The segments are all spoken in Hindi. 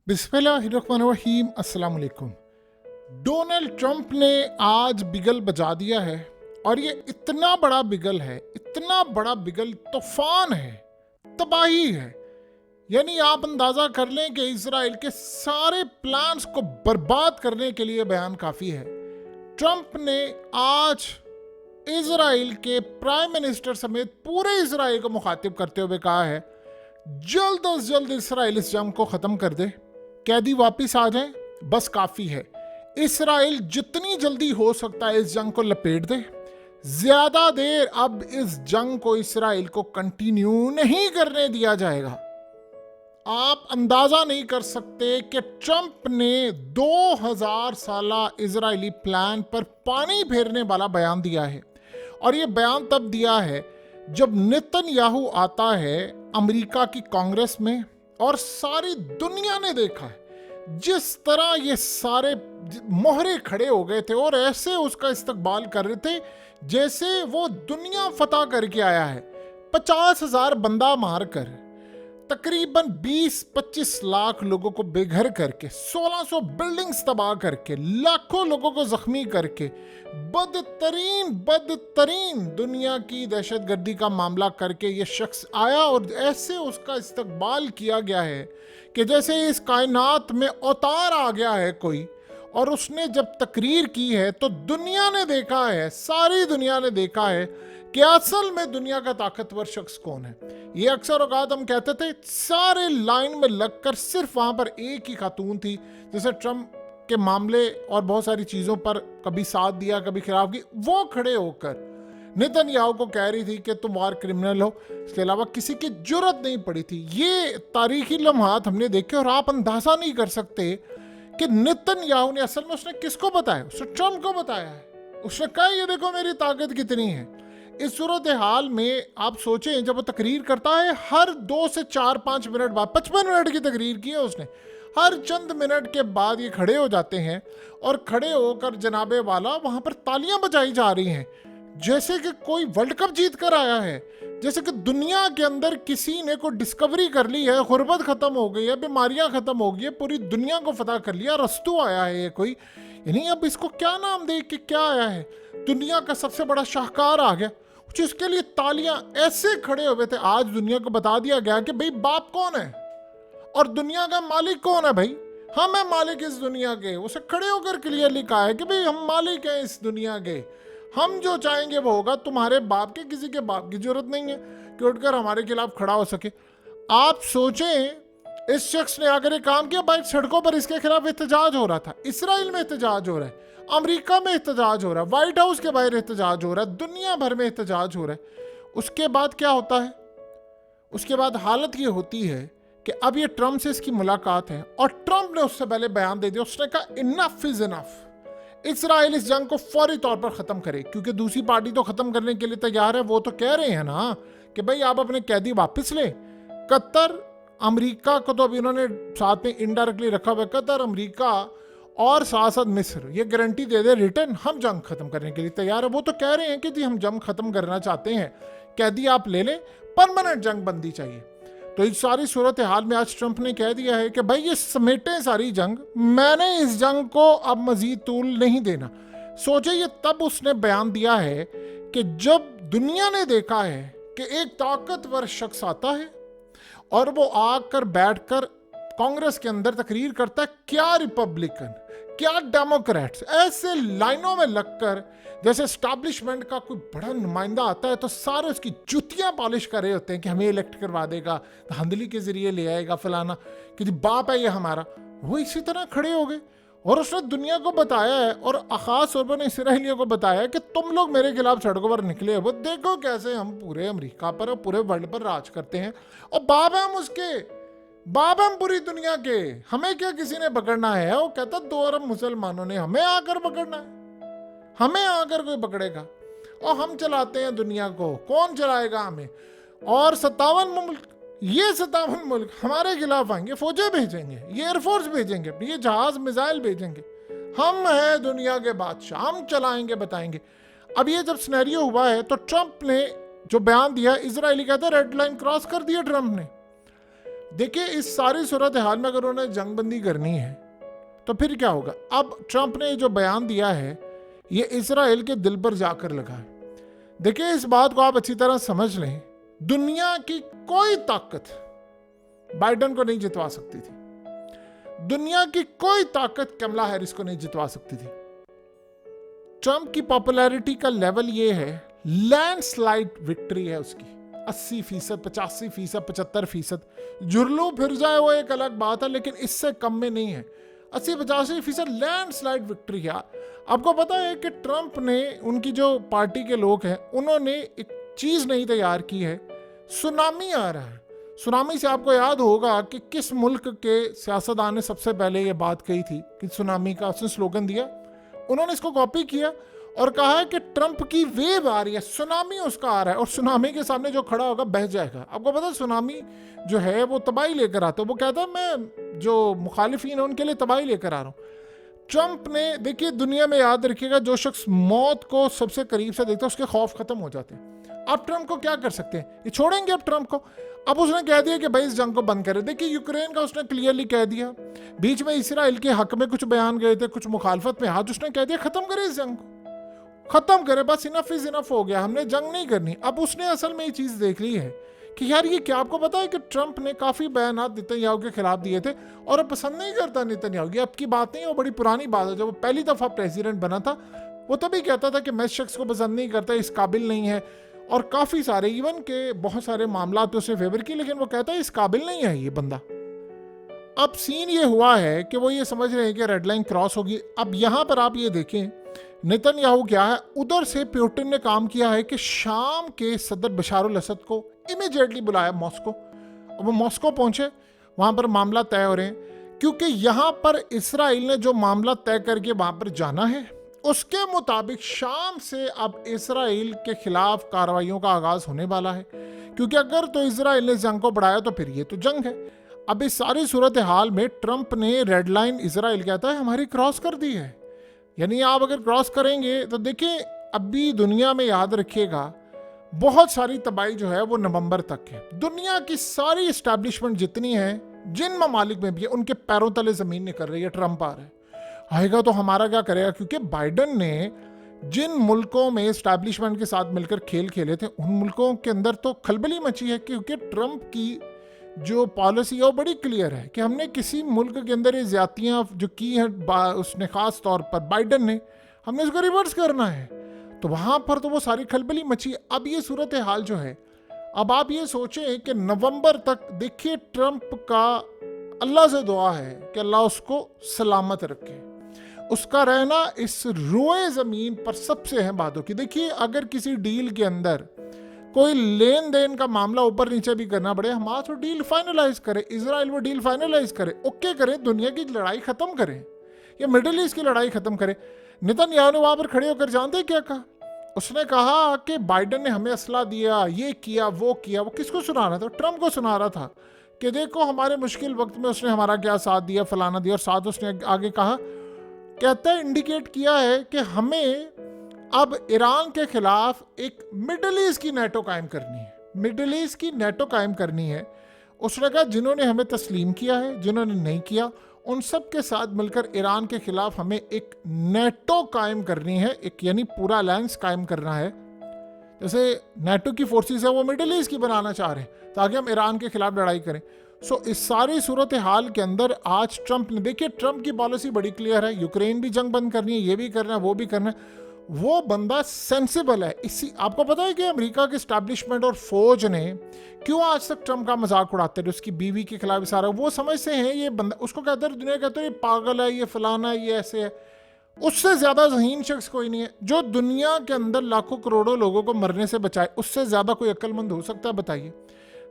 बिस्मिल्लाहिर्रहमानिर्रहीम। अस्सलाम वालेकुम। डोनाल्ड ट्रंप ने आज बिगल बजा दिया है और ये इतना बड़ा बिगल है, इतना बड़ा बिगल, तूफान है, तबाही है। यानी आप अंदाजा कर लें कि इजराइल के सारे प्लान्स को बर्बाद करने के लिए बयान काफी है। ट्रंप ने आज इजराइल के प्राइम मिनिस्टर समेत पूरे इजराइल को मुखातिब करते हुए कहा है, जल्द अज जल्द इजराइल इस जंग को खत्म कर दे, कैदी वापस आ जाएं, बस काफी है। इजराइल जितनी जल्दी हो सकता है इस जंग को लपेट दे। ज्यादा देर अब इस जंग को इजराइल को कंटिन्यू नहीं करने दिया जाएगा। आप अंदाजा नहीं कर सकते कि ट्रंप ने 2000 साला इजरायली प्लान पर पानी फेरने वाला बयान दिया है। और यह बयान तब दिया है जब नेतन्याहू आता है अमेरिका की कांग्रेस में और सारी दुनिया ने देखा है जिस तरह ये सारे मोहरे खड़े हो गए थे और ऐसे उसका इस्तकबाल कर रहे थे जैसे वो दुनिया फतह करके आया है। 50,000 बंदा मारकर, तकरीबन 20-25 लाख लोगों को बेघर करके, 1600 बिल्डिंग्स तबाह करके, लाखों लोगों को जख्मी करके, बदतरीन दुनिया की दहशतगर्दी का मामला करके ये शख्स आया और ऐसे उसका इस्तकबाल किया गया है कि जैसे इस कायनात में अवतार आ गया है कोई। और उसने जब तकरीर की है तो दुनिया ने देखा है, सारी दुनिया ने देखा है कि असल में दुनिया का ताकतवर शख्स कौन है। ये अक्सर औकात हम कहते थे, सारे लाइन में लगकर सिर्फ वहां पर एक ही खातून थी जैसे ट्रंप के मामले और बहुत सारी चीजों पर कभी साथ दिया कभी खिलाफ की, वो खड़े होकर नेतन्याहू को कह रही थी कि तुम वार क्रिमिनल हो। इसके अलावा किसी की जुर्रत नहीं पड़ी थी। ये तारीखी लम्हात हमने देखे और आप अंदाजा नहीं कर सकते कि नेतन्याहू ने असल में उसने किसको बताया, उसने ट्रंप को बताया है। उसने कहा ये देखो मेरी ताकत कितनी है। इस सूरत हाल में आप सोचें, जब वो तकरीर करता है हर 2 से 4-5 मिनट बाद, 55 मिनट की तकरीर की है उसने, हर चंद मिनट के बाद ये खड़े हो जाते हैं और खड़े होकर जनाबे वाला वहां पर तालियां बजाई जा रही हैं जैसे कि कोई वर्ल्ड कप जीत कर आया है, जैसे कि दुनिया के अंदर किसी ने कोई डिस्कवरी कर ली है, गुर्बत खत्म हो गई है, बीमारियां खत्म हो गई है, पूरी दुनिया को फतह कर लिया, रस्तू आया है ये कोई। यानी अब इसको क्या नाम दे कि क्या आया है, दुनिया का सबसे बड़ा शाहकार आ गया, जिसके लिए तालियां ऐसे खड़े हुए थे। आज दुनिया को बता दिया गया कि भाई बाप कौन है और दुनिया का मालिक कौन है। भाई हम है मालिक इस दुनिया के। उसे खड़े होकर क्लियरली कहा है कि भाई हम मालिक हैं इस दुनिया के, हम जो चाहेंगे वो होगा। तुम्हारे बाप के, किसी के बाप की जरूरत नहीं है कि उठकर हमारे खिलाफ खड़ा हो सके। आप सोचें, इस शख्स ने अगर ये काम किया, भाई सड़कों पर इसके खिलाफ एहतजाज हो रहा था, इसराइल में एहतजाज हो रहा है, अमेरिका में एहतजाज हो रहा है, व्हाइट हाउस के बाहर एहतजाज हो रहा है, दुनिया भर में एहतजाज हो रहा है। उसके बाद क्या होता है, उसके बाद हालत ये होती है कि अब ये ट्रंप से इसकी मुलाकात है और ट्रंप ने उससे पहले बयान दे दिया। उसने कहा इनफ इज इनफ, इजराइल इस जंग को फौरी तौर पर खत्म करे, क्योंकि दूसरी पार्टी तो खत्म करने के लिए तैयार है। वो तो कह रहे हैं ना कि भाई आप अपने कैदी वापस ले। कतर, अमेरिका को तो अभी उन्होंने साथ में इनडायरेक्टली रखा हुआ है, कतर, अमेरिका और साथ साथ मिस्र, ये गारंटी दे दे रिटर्न, हम जंग खत्म करने के लिए तैयार है। वो तो कह रहे हैं कि जी हम जंग खत्म करना चाहते हैं, कैदी आप ले लें, परमानेंट जंग बंदी चाहिए। तो इस सारी सूरत हाल में आज ट्रंप ने कह दिया है कि भाई ये समेटे सारी जंग, मैंने इस जंग को अब मजीद तूल नहीं देना। सोचे ये तब उसने बयान दिया है कि जब दुनिया ने देखा है कि एक ताकतवर शख्स आता है और वो आकर बैठकर कांग्रेस के अंदर तकरीर करता है, क्या रिपब्लिकन क्या डेमोक्रेट्स ऐसे लाइनों में लगकर, जैसे एस्टैब्लिशमेंट का कोई बड़ा नुमाइंदा आता है तो सारे उसकी जुतियां पॉलिश कर रहे होते हैं कि हमें इलेक्ट करवा देगा, धांधली के जरिए ले आएगा फलाना, कि बाप है ये हमारा। वो इसी तरह खड़े हो गए और उसने दुनिया को बताया है और खास तौर पर इसराइलियों को बताया है कि तुम लोग मेरे खिलाफ सड़कों पर निकले, वो देखो कैसे हम पूरे अमेरिका पर और पूरे वर्ल्ड पर राज करते हैं और बाप है हम उसके, बाप हम पूरी दुनिया के, हमें क्या किसी ने पकड़ना है। वो कहता 2 अरब मुसलमानों ने हमें आकर पकड़ना है, हमें आकर कोई पकड़ेगा और हम चलाते हैं दुनिया को, कौन चलाएगा हमें। और 57 मुल्क, ये 57 मुल्क हमारे खिलाफ आएंगे, फौजें भेजेंगे, ये एयरफोर्स भेजेंगे, ये जहाज मिसाइल भेजेंगे, हम हैं दुनिया के बादशाह, हम चलाएंगे बताएंगे। अब ये जब सिनेरियो हुआ है तो ट्रंप ने जो बयान दिया, इजरायली कहते हैं रेड लाइन क्रॉस कर दिया ट्रंप ने। देखिए इस सारी सूरत हाल में अगर उन्हें जंगबंदी करनी है तो फिर क्या होगा। अब ट्रंप ने जो बयान दिया है ये इजराइल के दिल पर जाकर लगा है। देखिए इस बात को आप अच्छी तरह समझ लें, दुनिया की कोई ताकत बाइडेन को नहीं जितवा सकती थी, दुनिया की कोई ताकत कमला हैरिस को नहीं जितवा सकती थी। ट्रंप की पॉपुलैरिटी का लेवल ये है, लैंडस्लाइड विक्ट्री है उसकी, 80%, 85%, 75%। जुर्लू फिर जाए वो एक अलग बात है, लेकिन इससे कम में नहीं है। 80-85% लैंडस्लाइड विक्ट्री है। आपको पता है कि ट्रंप ने, उनकी जो पार्टी के लोग हैं, उन्होंने एक चीज नहीं तैयार की है, सुनामी आ रहा है। सुनामी से आपको याद होगा कि किस मुल्क के सियासतदान ने सबसे पहले ये बात कही थी कि सुनामी का उसने स्लोगन दिया, उन्होंने इसको कॉपी किया और कहा है कि ट्रंप की वेव आ रही है, सुनामी उसका आ रहा है और सुनामी के सामने जो खड़ा होगा बह जाएगा। आपको पता है सुनामी जो है वो तबाही लेकर आता है, वो कहता है मैं जो मुखालिफिन है उनके लिए तबाही लेकर आ रहा हूँ। ट्रंप ने, देखिए दुनिया में याद रखिएगा, जो शख्स मौत को सबसे करीब से देखता है उसके खौफ खत्म हो जाते हैं। आप ट्रंप को क्या कर सकते हैं, ये छोड़ेंगे अब ट्रंप को। अब उसने कह दिया कि भाई इस जंग को बंद करें। देखिए यूक्रेन का उसने क्लियरली कह दिया, बीच में इसराइल के हक में कुछ बयान गए थे, कुछ मुखालफत में, आज उसने कह दिया खत्म करें इस जंग को, खत्म करें, बस इनफ इज इनफ हो गया, हमने जंग नहीं करनी। अब उसने असल में ये चीज देख ली है कि यार ये क्या, आपको पता है कि ट्रंप ने काफी बयान नेतन्याहू के खिलाफ दिए थे और अब पसंद नहीं करता नेतन्याहू। ये आपकी बात नहीं है, वो बड़ी पुरानी बात है। जब वो पहली दफा प्रेसिडेंट बना था वो तभी कहता था कि मैं इस शख्स को पसंद नहीं करता, इस काबिल नहीं है, और काफी सारे इवन के बहुत सारे मामला तो उसने फेवर की, लेकिन वो कहता है इस काबिल नहीं है ये बंदा। अब सीन ये हुआ है कि वो ये समझ रहे हैं कि रेड लाइन क्रॉस होगी। अब यहां पर आप ये देखें नेतन्याहू क्या है, उधर से पुतिन ने काम किया है कि शाम के सदर बशार अल असद को इमीडिएटली बुलाया मॉस्को। अब वो मॉस्को पहुंचे, वहां पर मामला तय हो रहे हैं, क्योंकि यहां पर इसराइल ने जो मामला तय करके वहां पर जाना है उसके मुताबिक शाम से अब इसराइल के खिलाफ कार्रवाइयों का आगाज होने वाला है। क्योंकि अगर तो इसराइल ने जंग को बढ़ाया तो फिर ये तो जंग है। अब इस सारी सूरत हाल में ट्रंप ने रेड लाइन, इसराइल कहता है हमारी क्रॉस कर दी है, यानी आप अगर क्रॉस करेंगे तो देखिए अभी दुनिया में याद रखिएगा बहुत सारी तबाही जो है वो नवंबर तक है। दुनिया की सारी एस्टैब्लिशमेंट जितनी है, जिन ममालिक में भी है, उनके पैरों तले जमीन निकल रही है। ट्रंप आ रहा है, आएगा तो हमारा क्या करेगा, क्योंकि बाइडेन ने जिन मुल्कों में एस्टैब्लिशमेंट के साथ मिलकर खेल खेले थे उन मुल्कों के अंदर तो खलबली मची है। क्योंकि ट्रंप की जो पॉलिसी है वो बड़ी क्लियर है कि हमने किसी मुल्क के अंदर ये ज्यादतियां जो की हैं, उसने खास तौर पर बाइडेन ने, हमने उसको रिवर्स करना है। तो वहां पर तो वो सारी खलबली मची। अब ये सूरत हाल जो है, अब आप ये सोचें कि नवंबर तक, देखिए ट्रंप का अल्लाह से दुआ है कि अल्लाह उसको सलामत रखे, उसका रहना इस रोए जमीन पर सबसे अहम बात होगी। देखिए अगर किसी डील के अंदर कोई लेन देन का मामला ऊपर नीचे भी करना पड़े, हमारा तो डील फाइनलाइज करे, इजराइल वो डील फाइनलाइज करे, ओके करे, दुनिया की लड़ाई खत्म करे, या मिडिल ईस्ट की लड़ाई खत्म करे। नेतन्याहू ने वहां पर खड़े होकर जानते क्या कहा, उसने कहा कि बाइडेन ने हमें असला दिया, ये किया वो किया। वो किसको सुना रहा था, ट्रंप को सुना रहा था कि देखो हमारे मुश्किल वक्त में उसने हमारा क्या साथ दिया, फलाना दिया। और साथ उसने आगे कहा, कहता है इंडिकेट किया है कि हमें अब ईरान के खिलाफ एक मिडिल ईस्ट की नेटो कायम करनी है, मिडिल ईस्ट की नेटो कायम करनी है। उसने कहा जिन्होंने हमें तस्लीम किया है, जिन्होंने नहीं किया, उन सब के साथ मिलकर ईरान के खिलाफ हमें एक नेटो कायम करनी है, एक यानी पूरा अलायंस कायम करना है। जैसे नेटो की फोर्सेस है वो मिडिल ईस्ट की बनाना चाह रहे हैं ताकि हम ईरान के खिलाफ लड़ाई करें। सो इस सारी सूरत हाल के अंदर आज ट्रंप ने, देखिए ट्रंप की पॉलिसी बड़ी क्लियर है, यूक्रेन भी जंग बंद करनी है, ये भी करना है, वो भी करना है। वो बंदा सेंसिबल है। इसी आपको पता है कि अमेरिका के एस्टैब्लिशमेंट और फौज ने क्यों आज तक ट्रंप का मजाक उड़ाते रहे, उसकी बीवी के खिलाफ सारा, वो समझते हैं ये बंदा, उसको कहते हैं दुनिया कहते हैं ये पागल है, ये फलाना है, ये ऐसे है। उससे ज्यादा ज़हीन शख्स कोई नहीं है जो दुनिया के अंदर लाखों करोड़ों लोगों को मरने से बचाए। उससे ज्यादा कोई अक्लमंद हो सकता है, बताइए।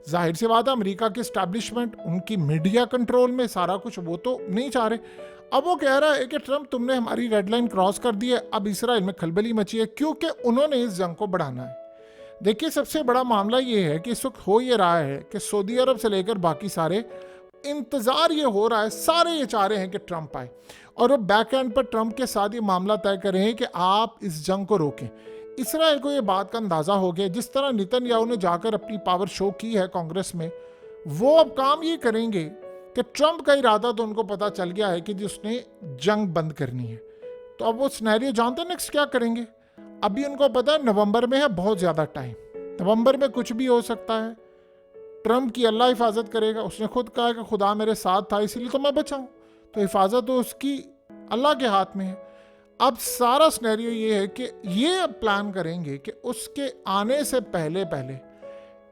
जाहिर सी बात है अमेरिका के एस्टैब्लिशमेंट, उनकी मीडिया कंट्रोल में सारा कुछ, वो तो नहीं चाह रहे। अब वो कह रहा है कि ट्रंप तुमने हमारी रेड लाइन क्रॉस कर दी है, अब इसराइल में खलबली मची है क्योंकि उन्होंने इस जंग को बढ़ाना है। देखिए सबसे बड़ा मामला ये है कि इस वक्त हो ये रहा है कि सऊदी अरब से लेकर बाकी सारे, इंतजार ये हो रहा है, सारे ये चाह रहे हैं कि ट्रंप आए और वो बैक एंड पर ट्रंप के साथ ये मामला तय कर रहे हैं कि आप इस जंग को रोकें। इसराइल को ये बात का अंदाजा हो गया, जिस तरह नेतन्याहू ने जाकर अपनी पावर शो की है कांग्रेस में, वो अब काम ये करेंगे कि ट्रंप का इरादा तो उनको पता चल गया है कि जी उसने जंग बंद करनी है, तो अब वो सिनेरियो जानते हैं नेक्स्ट क्या करेंगे। अभी उनको पता है नवंबर में है बहुत ज़्यादा टाइम, नवंबर में कुछ भी हो सकता है। ट्रंप की अल्लाह हिफाजत करेगा, उसने खुद कहा कि खुदा मेरे साथ था इसीलिए तो मैं बचा हूँ, तो हिफाजत तो उसकी अल्लाह के हाथ में है। अब सारा सिनेरियो ये है कि ये अब प्लान करेंगे कि उसके आने से पहले पहले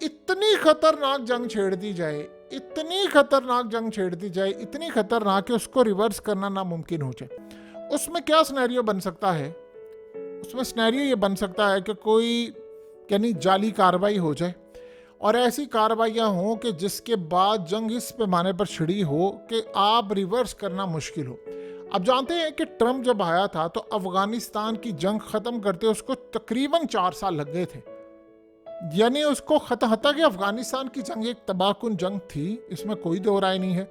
इतनी खतरनाक जंग छेड़ दी जाए, इतनी खतरनाक जंग छेड़ दी जाए, इतनी खतरनाक कि उसको रिवर्स करना नामुमकिन हो जाए। उसमें क्या सिनेरियो बन सकता है, उसमें सिनेरियो ये बन सकता है कि कोई यानी जाली कार्रवाई हो जाए और ऐसी कार्रवाइयाँ हों कि जिसके बाद जंग इस पैमाने पर छिड़ी हो कि आप रिवर्स करना मुश्किल हो। अब जानते हैं कि ट्रंप जब आया था तो अफगानिस्तान की जंग ख़त्म करते उसको तकरीबन 4 साल लग गए थे, यानी उसको हालांकि अफगानिस्तान की जंग एक तबाहकुन जंग थी, इसमें कोई दो राय नहीं है,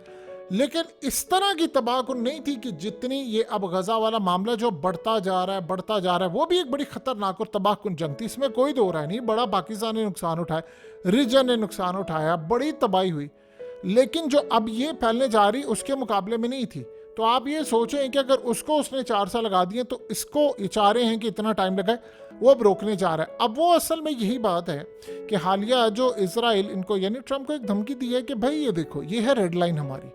लेकिन इस तरह की तबाहकुन नहीं थी कि जितनी ये अब गजा वाला मामला जो बढ़ता जा रहा है, वो भी एक बड़ी खतरनाक और तबाहकुन जंग थी, इसमें कोई दो राय नहीं। बड़ा पाकिस्तान ने नुकसान उठाया, रीजन ने नुकसान उठाया, बड़ी तबाही हुई, लेकिन जो अब ये फैलने जा रही उसके मुकाबले में नहीं थी। तो आप ये सोचें कि अगर उसको उसने 4 साल लगा दिए तो इसको ये चाह रहे हैं कि इतना टाइम लगाए, वो अब रोकने जा रहा है। अब वो असल में यही बात है कि हालिया जो इजराइल इनको यानी ट्रंप को एक धमकी दी है कि भाई ये देखो ये है रेड लाइन हमारी,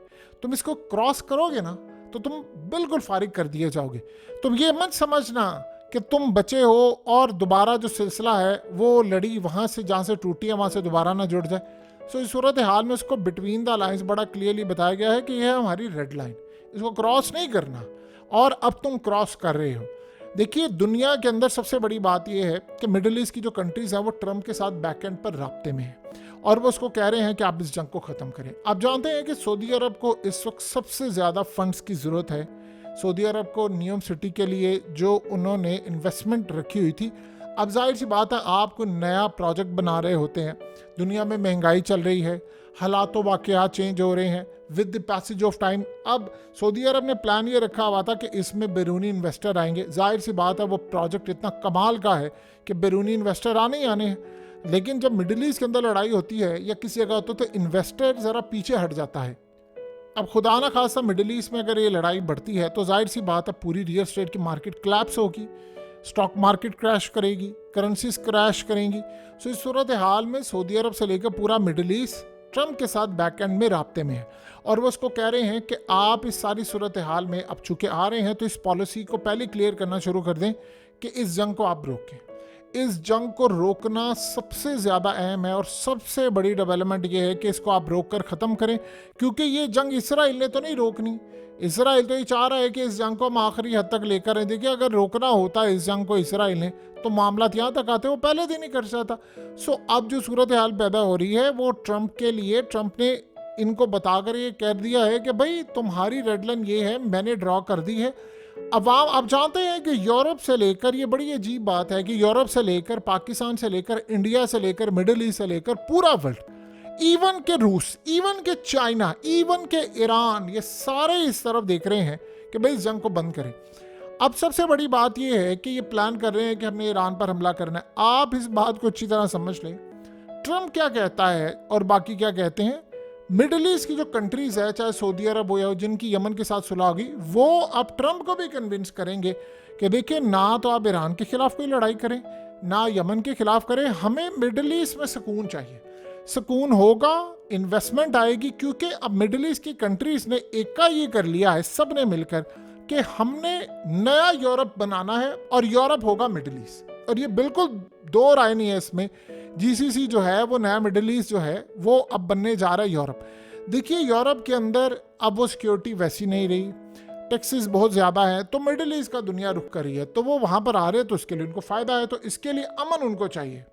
तुम इसको क्रॉस करोगे ना तो तुम बिल्कुल फारिग कर दिए जाओगे। तुम ये मत समझना कि तुम बचे हो और दोबारा जो सिलसिला है वो लड़ी वहाँ से जहाँ से टूटी है वहाँ से दोबारा ना जुड़ जाए। सो इस सूरत हाल में उसको बिटवीन द लाइन्स बड़ा क्लियरली बताया गया है कि यह है हमारी रेड लाइन, इसको क्रॉस नहीं करना, और अब तुम क्रॉस कर रहे हो। देखिए दुनिया के अंदर सबसे बड़ी बात यह है कि मिडिल ईस्ट की जो कंट्रीज हैं वो ट्रंप के साथ बैकएंड पर राब्ते में है और वो उसको कह रहे हैं कि आप इस जंग को ख़त्म करें। आप जानते हैं कि सऊदी अरब को इस वक्त सबसे ज़्यादा फंड्स की ज़रूरत है। सऊदी अरब को नियम सिटी के लिए जो उन्होंने इन्वेस्टमेंट रखी हुई थी, अब जाहिर सी बात है आप कोई नया प्रोजेक्ट बना रहे होते हैं, दुनिया में महंगाई चल रही है, हालात वाक़यात चेंज हो रहे हैं with the passage of time. अब सऊदी अरब ने प्लान ये रखा हुआ था कि इसमें बैरूनी इन्वेस्टर आएंगे, जाहिर सी बात है वो प्रोजेक्ट इतना कमाल का है कि बैरूनी इन्वेस्टर आने ही आने हैं। लेकिन जब मिडिल ईस्ट के अंदर लड़ाई होती है या किसी जगह होती है तो इन्वेस्टर ज़रा पीछे हट जाता है। अब खुदा ना खासा मिडिल ईस्ट में अगर ये लड़ाई बढ़ती है तो जाहिर सी बात है पूरी रियल एस्टेट की मार्केट क्लैप्स होगी, स्टॉक मार्केट क्रैश करेगी, करेंसीज क्रैश करेंगी। सो इस सूरत हाल में सऊदी अरब से लेकर पूरा मिडिल ईस्ट ट्रंप के साथ बैकएंड में राब्ते में है और वो उसको कह रहे हैं कि आप इस सारी सूरत हाल में अब चूँकि आ रहे हैं तो इस पॉलिसी को पहले क्लियर करना शुरू कर दें कि इस जंग को आप रोकें। इस जंग को रोकना सबसे ज़्यादा अहम है और सबसे बड़ी डेवलपमेंट ये है कि इसको आप रोक कर ख़त्म करें, क्योंकि ये जंग इसराइल ने तो नहीं रोकनी। इसराइल तो ये चाह रहा है कि इस जंग को हम आखिरी हद तक लेकर आए। देखिए अगर रोकना होता है इस जंग को इसराइल ने तो मामला यहाँ तक आते वो पहले दिन ही कर सकता। सो अब जो सूरत हाल पैदा हो रही है वो ट्रंप के लिए, ट्रंप ने इनको बताकर ये कह दिया है कि भाई तुम्हारी रेड लाइन ये है, मैंने ड्रॉ कर दी है। अब जानते हैं कि यूरोप से लेकर, ये बड़ी अजीब बात है कि यूरोप से लेकर, पाकिस्तान से लेकर, इंडिया से लेकर, मिडिल ईस्ट से लेकर पूरा वर्ल्ड, इवन के रूस, इवन के चाइना, इवन के ईरान, ये सारे इस तरफ देख रहे हैं कि भाई इस जंग को बंद करें। अब सबसे बड़ी बात यह है कि ये प्लान कर रहे हैं कि हमने ईरान पर हमला करना है। आप इस बात को अच्छी तरह समझ लें, ट्रंप क्या कहता है और बाकी क्या कहते हैं। मिडिल ईस्ट की जो कंट्रीज है, चाहे सऊदी अरब हो या जिनकी यमन के साथ सुलह होगी, वो अब ट्रंप को भी कन्विंस करेंगे कि देखिए ना तो आप ईरान के खिलाफ कोई लड़ाई करें ना यमन के खिलाफ करें, हमें मिडिल ईस्ट में सुकून चाहिए। सुकून होगा, इन्वेस्टमेंट आएगी, क्योंकि अब मिडिल ईस्ट की कंट्रीज ने एक का ये कर लिया है सब ने मिलकर कि हमने नया यूरोप बनाना है और यूरोप होगा मिडिल ईस्ट। और ये बिल्कुल दो राय नहीं है इसमें, जीसीसी जो है वो नया मिडिल ईस्ट जो है वो अब बनने जा रहा है यूरोप। देखिए यूरोप के अंदर अब वो सिक्योरिटी वैसी नहीं रही, टैक्सेस बहुत ज़्यादा है, तो मिडिल ईस्ट का दुनिया रुख कर रही है, तो वो वहाँ पर आ रहे हैं तो उसके लिए उनको फ़ायदा है, तो इसके लिए अमन उनको चाहिए।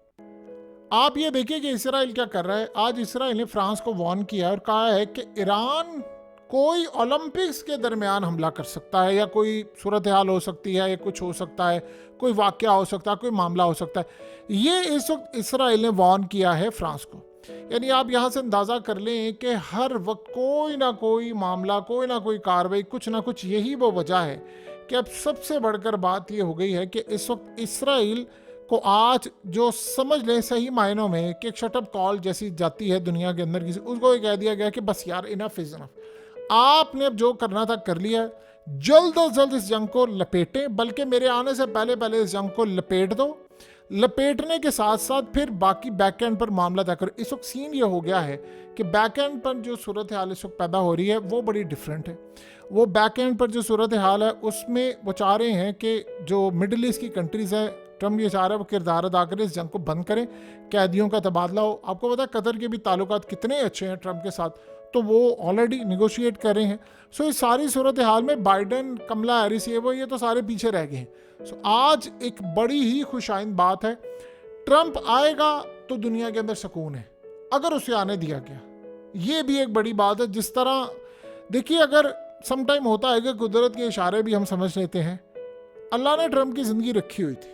आप ये देखिए कि इसराइल क्या कर रहा है। आज इसराइल ने फ्रांस को वार्न किया और कहा है कि ईरान कोई ओलंपिक्स के दरमियान हमला कर सकता है या कोई सूरत हाल हो सकती है या कुछ हो सकता है, कोई वाक़या हो सकता है, कोई मामला हो सकता है। ये इस वक्त इसराइल ने वार्न किया है फ्रांस को। यानी आप यहाँ से अंदाज़ा कर लें कि हर वक्त कोई ना कोई मामला, कोई ना कोई कार्रवाई, कुछ ना कुछ, यही वो वजह है कि अब सबसे बढ़कर बात ये हो गई है कि इस वक्त इसराइल को आज जो समझ लें सही मायनों में कि एक शटअप कॉल जैसी जाती है दुनिया के अंदर किसी, उसको ये कह दिया गया कि बस यार इनफ इज इनफ, आपने अब जो करना था कर लिया, जल्द अज जल्द इस जंग को लपेटें, बल्कि मेरे आने से पहले पहले इस जंग को लपेट दो। लपेटने के साथ साथ फिर बाकी बैक एंड पर मामला तय करो। इस वक्त सीन ये हो गया है कि बैक एंड पर जो सूरत हाल इस वक्त पैदा हो रही है वो बड़ी डिफरेंट है। वो बैक एंड पर जो सूरत हाल है उसमें वो चाह रहे हैं कि जो मिडिल ईस्ट की कंट्रीज़ है, ट्रम्प ये चाह रहा है वो किरदार अदा करें, इस जंग को बंद करें, कैदियों का तबादला हो। आपको पता है कतर के भी ताल्लुकात कितने अच्छे हैं ट्रम्प के साथ, तो वो ऑलरेडी निगोशिएट कर रहे हैं। सो इस सारी सूरत हाल में बाइडन, कमला हैरिस, ये तो सारे पीछे रह गए हैं। सो आज एक बड़ी ही खुशाइंद बात है, ट्रम्प आएगा तो दुनिया के अंदर सुकून है, अगर उसे आने दिया गया। ये भी एक बड़ी बात है। जिस तरह देखिए, अगर समटाइम होता है कि कुदरत के इशारे भी हम समझ लेते हैं, अल्लाह ने ट्रम्प की ज़िंदगी रखी हुई थी,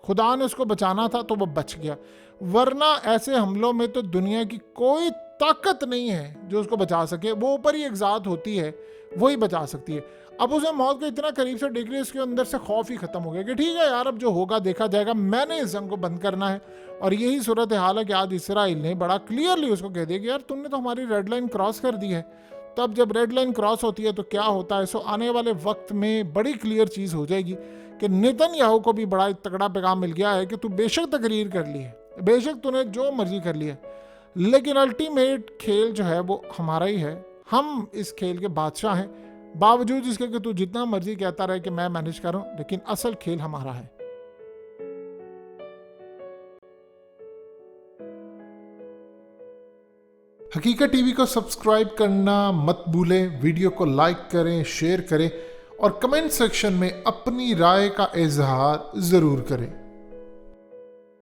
खुदा ने उसको बचाना था तो वो बच गया, वरना ऐसे हमलों में तो दुनिया की कोई ताकत नहीं है जो उसको बचा सके। वो ऊपर ही एक ज़ात होती है, वही बचा सकती है। अब उसे मौत को इतना करीब से देख लिया, उसके अंदर से खौफ ही खत्म हो गया कि ठीक है यार, अब जो होगा देखा जाएगा, मैंने इस जंग को बंद करना है। और यही सूरत हाल है कि आज इसराइल ने बड़ा क्लियरली उसको कह दिया कि यार तुमने तो हमारी रेड लाइन क्रॉस कर दी है। तब जब रेड लाइन क्रॉस होती है तो क्या होता है। सो आने वाले वक्त में बड़ी क्लियर चीज़ हो जाएगी कि नेतन्याहू को भी बड़ा तगड़ा पैगाम मिल गया है कि तू बेशक तकरीर कर ली है, बेशक तूने जो मर्जी कर लिया, लेकिन अल्टीमेट खेल जो है वो हमारा ही है। हम इस खेल के बादशाह हैं, बावजूद इसके कि तू जितना मर्जी कहता रहे कि मैं मैनेज करूं, लेकिन असल खेल हमारा है। हकीकत टीवी को सब्सक्राइब करना मत भूलें, वीडियो को लाइक करें, शेयर करें और कमेंट सेक्शन में अपनी राय का इजहार ज़रूर करें।